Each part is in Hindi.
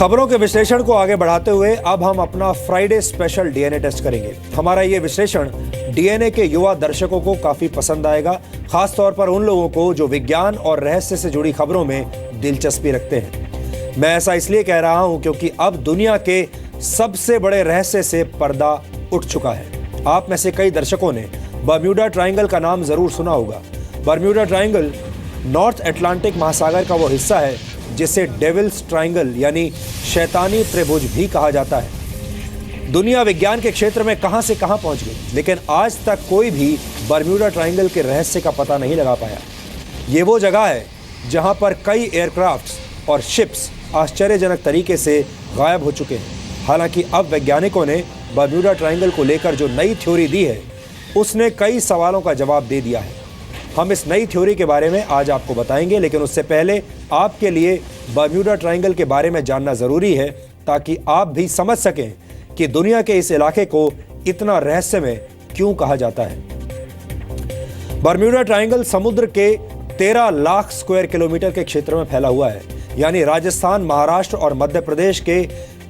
खबरों के विश्लेषण को आगे बढ़ाते हुए अब हम अपना फ्राइडे स्पेशल डीएनए टेस्ट करेंगे। हमारा ये विश्लेषण डीएनए के युवा दर्शकों को काफी पसंद आएगा, खास तौर पर उन लोगों को जो विज्ञान और रहस्य से जुड़ी खबरों में दिलचस्पी रखते हैं। मैं ऐसा इसलिए कह रहा हूं क्योंकि अब दुनिया के सबसे बड़े रहस्य से पर्दा उठ चुका है। आप में से कई दर्शकों ने बर्म्यूडा ट्रायंगल का नाम जरूर सुना होगा। बर्म्यूडा ट्रायंगल नॉर्थ अटलांटिक महासागर का वो हिस्सा है जिसे डेविल्स ट्रायंगल यानी शैतानी त्रिभुज भी कहा जाता है। दुनिया विज्ञान के क्षेत्र में कहां से कहां पहुंच गई, लेकिन आज तक कोई भी बर्म्यूडा ट्रायंगल के रहस्य का पता नहीं लगा पाया। ये वो जगह है जहां पर कई एयरक्राफ्ट्स और शिप्स आश्चर्यजनक तरीके से गायब हो चुके हैं। हालांकि अब वैज्ञानिकों ने बर्म्यूडा ट्रायंगल को लेकर जो नई थ्योरी दी है उसने कई सवालों का जवाब दे दिया है। हम इस नई थ्योरी के बारे में आज आपको बताएंगे, लेकिन उससे पहले आपके लिए बर्म्यूडा ट्रायंगल के बारे में जानना जरूरी है ताकि आप भी समझ सकें कि दुनिया के इस इलाके को इतना रहस्यमय क्यों कहा जाता है। बर्म्यूडा ट्रायंगल समुद्र के 13 लाख स्क्वायर किलोमीटर के क्षेत्र में फैला हुआ है, यानी राजस्थान, महाराष्ट्र और मध्य प्रदेश के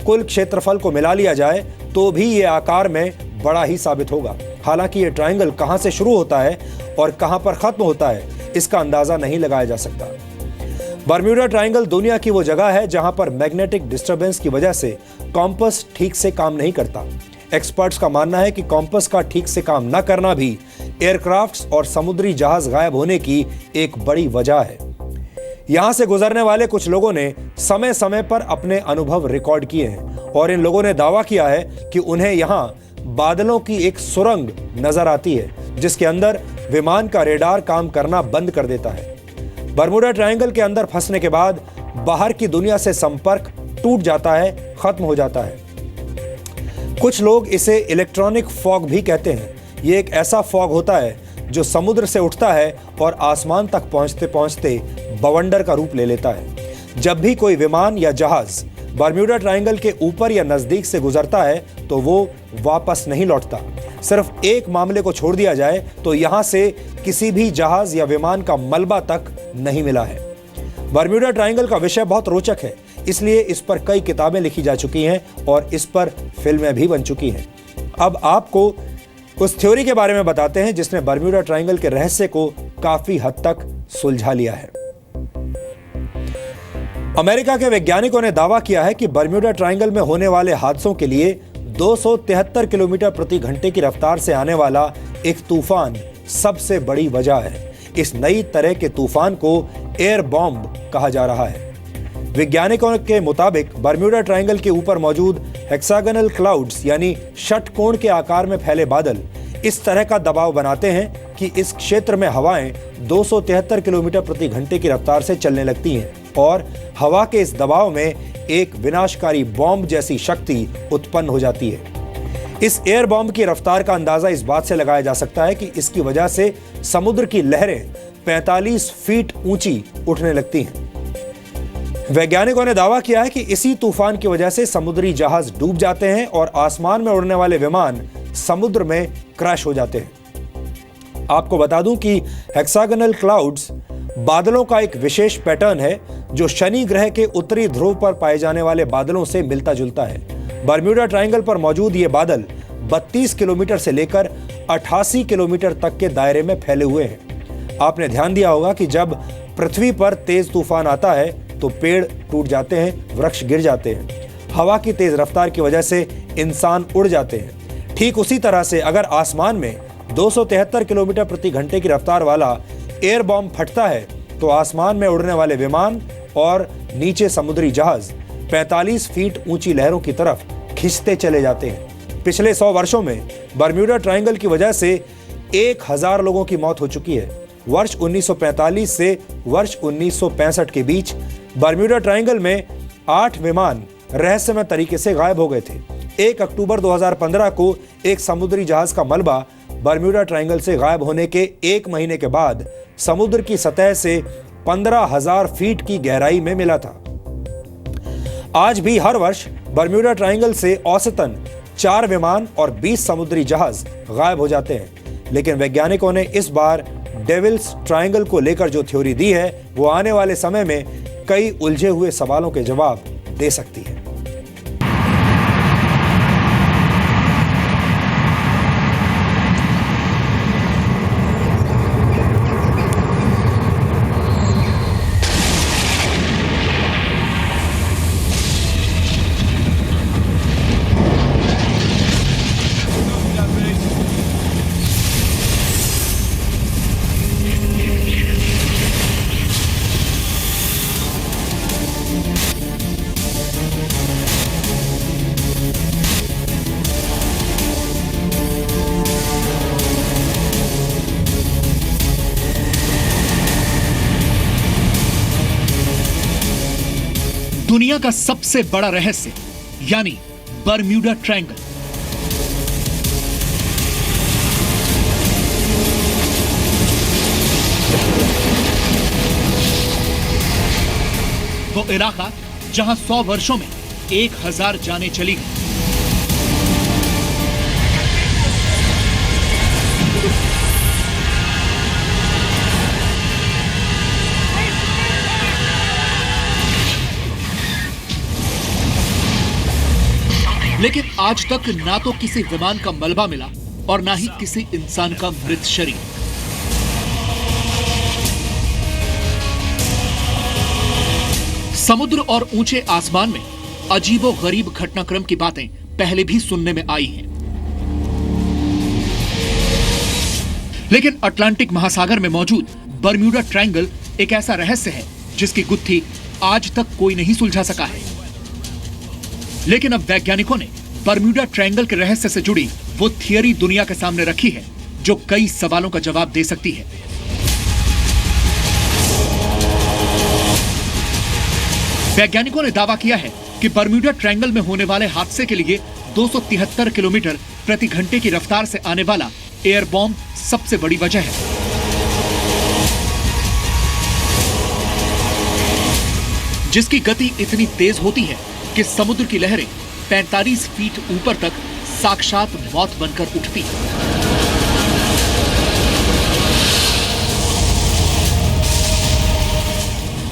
कुल क्षेत्रफल को मिला लिया जाए तो भी ये आकार में बड़ा ही साबित होगा। हालांकि ये ट्रायंगल कहां से शुरू होता है और कहां पर खत्म होता है इसका अंदाजा नहीं लगाया जा सकता। बर्म्यूडा ट्रायंगल दुनिया की वो जगह है जहां पर मैग्नेटिक डिस्टरबेंस की वजह से कॉम्पस ठीक से काम नहीं करता। एक्सपर्ट्स का मानना है कि कॉम्पस का ठीक से काम न करना भी एयरक्राफ्ट्स और समुद्री जहाज गायब होने की एक बड़ी वजह है। यहां से गुजरने वाले कुछ लोगों ने समय समय पर अपने अनुभव रिकॉर्ड किए हैं और इन लोगों ने दावा किया है कि उन्हें यहां बादलों की एक सुरंग नजर आती है जिसके अंदर विमान का रेडार काम करना बंद कर देता है। बर्म्यूडा ट्रायंगल के अंदर फंसने के बाद बाहर की दुनिया से संपर्क टूट जाता है, खत्म हो जाता है। कुछ लोग इसे इलेक्ट्रॉनिक फॉग भी कहते हैं। यह एक ऐसा फॉग होता है जो समुद्र से उठता है और आसमान तक पहुंचते पहुंचते बवंडर का रूप ले लेता है। जब भी कोई विमान या जहाज बर्म्यूडा ट्रायंगल के ऊपर या नजदीक से गुजरता है तो वो वापस नहीं लौटता। सिर्फ एक मामले को छोड़ दिया जाए तो यहां से किसी भी जहाज या विमान का मलबा तक नहीं मिला है। बर्म्यूडा ट्रायंगल का विषय बहुत रोचक है, इसलिए इस पर कई किताबें लिखी जा चुकी हैं और इस पर फिल्में भी बन चुकी हैं। अब आपको उस थ्योरी के बारे में बताते हैं जिसने बर्म्यूडा ट्रायंगल के रहस्य को काफी हद तक सुलझा लिया है। अमेरिका के वैज्ञानिकों ने दावा किया है कि बर्म्यूडा ट्रायंगल में होने वाले हादसों के लिए 273 किलोमीटर प्रति घंटे की रफ्तार से आने वाला एक तूफान सबसे बड़ी वजह है। इस नई तरह के तूफान को एयर बॉम्ब कहा जा रहा है। वैज्ञानिकों के मुताबिक बर्म्यूडा ट्रायंगल के ऊपर मौजूद हेक्सागोनल क्लाउड्स यानी षटकोण के आकार में फैले बादल इस तरह का दबाव बनाते हैं कि इस क्षेत्र में हवाएं 273 किलोमीटर प्रति घंटे की रफ्तार से चलने लगती हैं और हवा के इस दबाव में एक विनाशकारी बॉम्ब जैसी शक्ति उत्पन्न हो जाती है। इस एयर बॉम्ब की रफ्तार का अंदाजा इस बात से लगाया जा सकता है कि इसकी वजह से समुद्र की लहरें 45 फीट ऊंची उठने लगती हैं। वैज्ञानिकों ने दावा किया है कि इसी तूफान की वजह से समुद्री जहाज डूब जाते हैं और आसमान में उड़ने वाले विमान समुद्र में क्रैश हो जाते हैं। आपको बता दूं कि हेक्सागोनल क्लाउड्स बादलों का एक विशेष पैटर्न है जो शनि ग्रह के उत्तरी ध्रुव पर पाए जाने वाले बादलों से मिलता जुलता है। बर्म्यूडा ट्रायंगल पर मौजूद ये बादल 32 किलोमीटर से लेकर 88 किलोमीटर तक के दायरे में फैले हुए हैं। आपने ध्यान दिया होगा कि जब पृथ्वी पर तेज तूफान आता है तो पेड़ टूट जाते हैं, वृक्ष गिर जाते हैं, हवा की तेज रफ्तार की वजह से इंसान उड़ जाते हैं। ठीक उसी तरह से अगर आसमान में 273 किलोमीटर प्रति घंटे की रफ्तार वाला एयर बॉम्ब फटता है तो आसमान में उड़ने वाले विमान और नीचे समुद्री जहाज 45 फीट ऊंची लहरों की तरफ खिंचते चले जाते हैं। पिछले 100 वर्षों में बर्म्यूडा ट्रायंगल की वजह से 1000 लोगों की मौत हो चुकी है। वर्ष 1945 से वर्ष 1965 के बीच बर्म्यूडा ट्रायंगल में 8 विमान रहस्यमय तरीके से गायब हो गए थे। 1 अक्टूबर 2015 को एक समुद्री जहाज का मलबा बर्म्यूडा ट्रायंगल से गायब होने के 1 महीने के बाद समुद्र की सतह से 15,000 फीट की गहराई में मिला था। आज भी हर वर्ष बर्म्यूडा ट्रायंगल से औसतन 4 विमान और 20 समुद्री जहाज गायब हो जाते हैं, लेकिन वैज्ञानिकों ने इस बार डेविल्स ट्रायंगल को लेकर जो थ्योरी दी है वो आने वाले समय में कई उलझे हुए सवालों के जवाब दे सकती है। दुनिया का सबसे बड़ा रहस्य यानी बरम्यूडा ट्रायंगल। वो इलाका जहां 100 वर्षों में 1000 जानें चली गई। लेकिन आज तक ना तो किसी विमान का मलबा मिला और ना ही किसी इंसान का मृत शरीर। समुद्र और ऊंचे आसमान में अजीबो गरीब घटनाक्रम की बातें पहले भी सुनने में आई हैं। लेकिन अटलांटिक महासागर में मौजूद बरम्यूडा ट्रायंगल एक ऐसा रहस्य है जिसकी गुत्थी आज तक कोई नहीं सुलझा सका है। लेकिन अब वैज्ञानिकों ने बरम्यूडा ट्रायंगल के रहस्य से जुड़ी वो थियरी दुनिया के सामने रखी है जो कई सवालों का जवाब दे सकती है। वैज्ञानिकों ने दावा किया है कि बरम्यूडा ट्रायंगल में होने वाले हादसे के लिए 273 किलोमीटर प्रति घंटे की रफ्तार से आने वाला एयर बॉम्ब सबसे बड़ी वजह है। जिसकी गति इतनी तेज होती है कि समुद्र की लहरें 45 फीट ऊपर तक साक्षात मौत बनकर उठती है।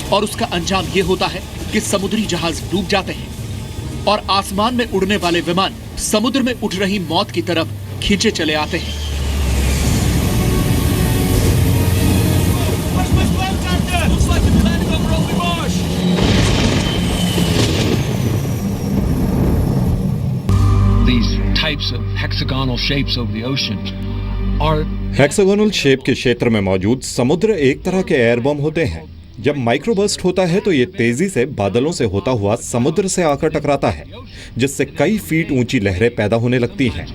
और उसका अंजाम यह होता है कि समुद्री जहाज डूब जाते हैं और आसमान में उड़ने वाले विमान समुद्र में उठ रही मौत की तरफ खींचे चले आते हैं। हेक्सागोनल शेप के क्षेत्र में मौजूद समुद्र एक तरह के एयर बम होते हैं। जब माइक्रोबर्स्ट होता है तो ये तेजी से बादलों से होता हुआ समुद्र से आकर टकराता है, जिससे कई फीट ऊंची लहरें पैदा होने लगती हैं।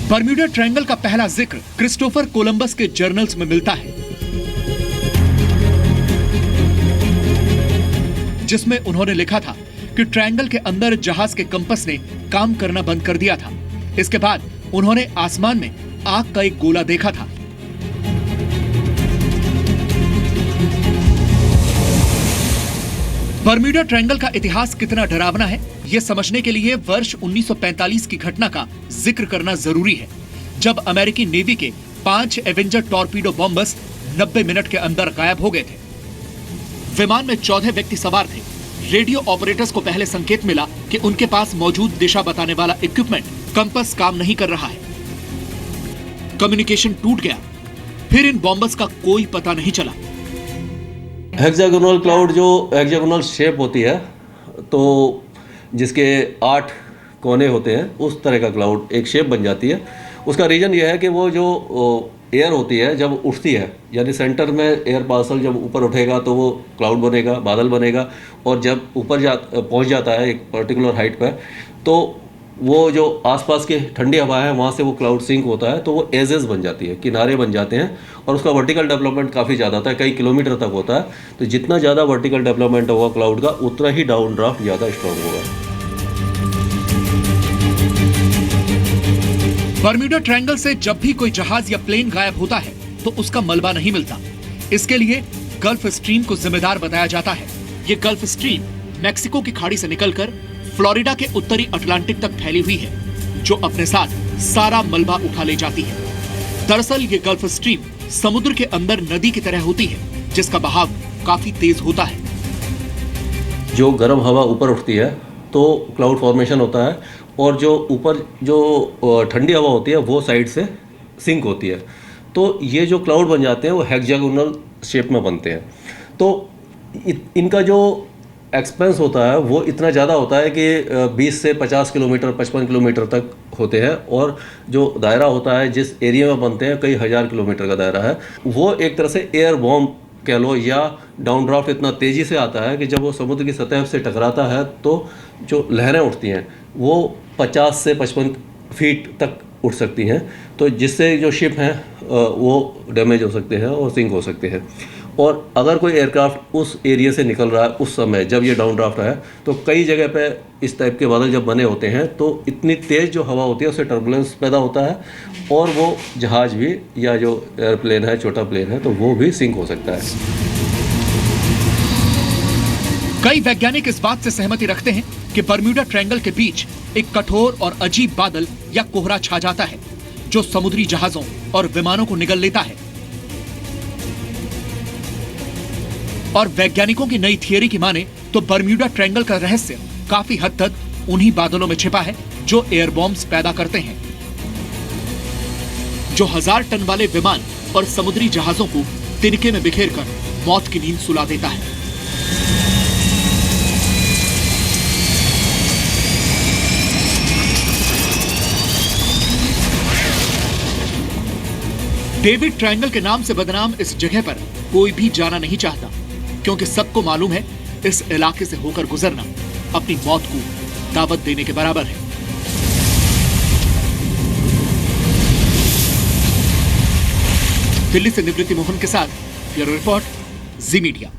बरम्यूडा ट्रायंगल का पहला जिक्र क्रिस्टोफर कोलंबस के जर्नल्स में मिलता है, जिसमें उन्होंने लिखा था कि ट्रायंगल के अंदर जहाज के कंपस ने काम करना बंद कर दिया था। इसके बाद उन्होंने आसमान में आग का एक गोला देखा था। बरम्यूडा ट्रायंगल का इतिहास कितना डरावना है, यह समझने के लिए वर्ष 1945 की घटना का जिक्र करना जरूरी है, जब अमेरिकी नेवी के 5 एवेंजर टॉर्पीडो बॉम्बर्स 90 मिनट के अंदर गायब हो गए थे। विमान में 14 व्यक्ति सवार थे। रेडियो ऑपरेटर्स को पहले संकेत मिला कि उनके पास मौजूद दिशा बताने वाला इक्विपमेंट कंपास काम नहीं कर रहा है। कम्युनिकेशन टूट गया। फिर इन बॉम्बर्स का कोई पता नहीं चला। हेक्सागोनल क्लाउड जो हेक्सागोनल शेप होती है, तो जिसके 8 कोने होते हैं, उस तरह का क्लाउड एक शेप बन जाती है। उसका रीजन ये है कि वो जो एयर होती है जब उठती है, यानी सेंटर में एयर पार्सल जब ऊपर उठेगा तो वो क्लाउड बनेगा, बादल बनेगा, और जब ऊपर पहुंच जाता है एक पर्टिकुलर हाइट पर, तो वो जो आसपास की ठंडी हवा है वहाँ से वो क्लाउड सिंक होता है, तो वो एजेस बन जाती है, किनारे बन जाते हैं, और उसका वर्टिकल डेवलपमेंट काफ़ी ज़्यादा होता है, कई किलोमीटर तक होता है। तो जितना ज़्यादा वर्टिकल डेवलपमेंट होगा क्लाउड का, उतना ही डाउन ड्राफ्ट ज़्यादा स्ट्रॉन्ग होगा। बरम्यूडा ट्रायंगल से जब भी कोई जहाज या प्लेन गायब होता है तो उसका मलबा नहीं मिलता। इसके लिए गल्फ स्ट्रीम को जिम्मेदार बताया जाता है। ये गल्फ स्ट्रीम मैक्सिको की खाड़ी से निकलकर फ्लोरिडा के उत्तरी अटलांटिक तक फैली हुई है, जो अपने साथ सारा मलबा उठा ले जाती है। दरअसल ये गल्फ स्ट्रीम समुद्र के अंदर नदी की तरह होती है, जिसका बहाव काफी तेज होता है। जो गर्म हवा ऊपर उठती है तो क्लाउड फॉर्मेशन होता है, और जो ऊपर जो ठंडी हवा होती है वो साइड से सिंक होती है। तो ये जो क्लाउड बन जाते हैं वो हेक्सागोनल शेप में बनते हैं। तो इनका जो एक्सपेंस होता है वो इतना ज़्यादा होता है कि 20 से 50 किलोमीटर 55 किलोमीटर तक होते हैं, और जो दायरा होता है जिस एरिया में बनते हैं कई हज़ार किलोमीटर का दायरा है। वो एक तरह से एयर बॉम्ब कह लो, या डाउन ड्राफ्ट इतना तेज़ी से आता है कि जब वो समुद्र की सतह से टकराता है तो जो लहरें उठती हैं वो 50 से 55 फीट तक उठ सकती हैं, तो जिससे जो शिप हैं वो डैमेज हो सकते हैं और सिंक हो सकते हैं। और अगर कोई एयरक्राफ्ट उस एरिया से निकल रहा है उस समय जब ये डाउन ड्राफ्ट है, तो कई जगह पे इस टाइप के बादल जब बने होते हैं तो इतनी तेज़ जो हवा होती है उससे टर्बुलेंस पैदा होता है और वो जहाज़ भी या जो एयरप्लेन है, छोटा प्लेन है, तो वो भी सिंक हो सकता है। कई वैज्ञानिक इस बात से सहमति रखते हैं कि बर्म्यूडा ट्रायंगल के बीच एक कठोर और अजीब बादल या कोहरा छा जाता है जो समुद्री जहाजों और विमानों को निगल लेता है। और वैज्ञानिकों की नई थियरी की माने तो बर्म्यूडा ट्रायंगल का रहस्य काफी हद तक उन्हीं बादलों में छिपा है जो एयर बॉम्ब्स पैदा करते हैं, जो 1000 टन वाले विमान और समुद्री जहाजों को तिनके में बिखेरकर मौत की नींद सुला देता है। डेविड ट्रायंगल के नाम से बदनाम इस जगह पर कोई भी जाना नहीं चाहता, क्योंकि सबको मालूम है इस इलाके से होकर गुजरना अपनी मौत को दावत देने के बराबर है। दिल्ली से निवृत्ति मोहन के साथ ब्यूरो रिपोर्ट, जी मीडिया।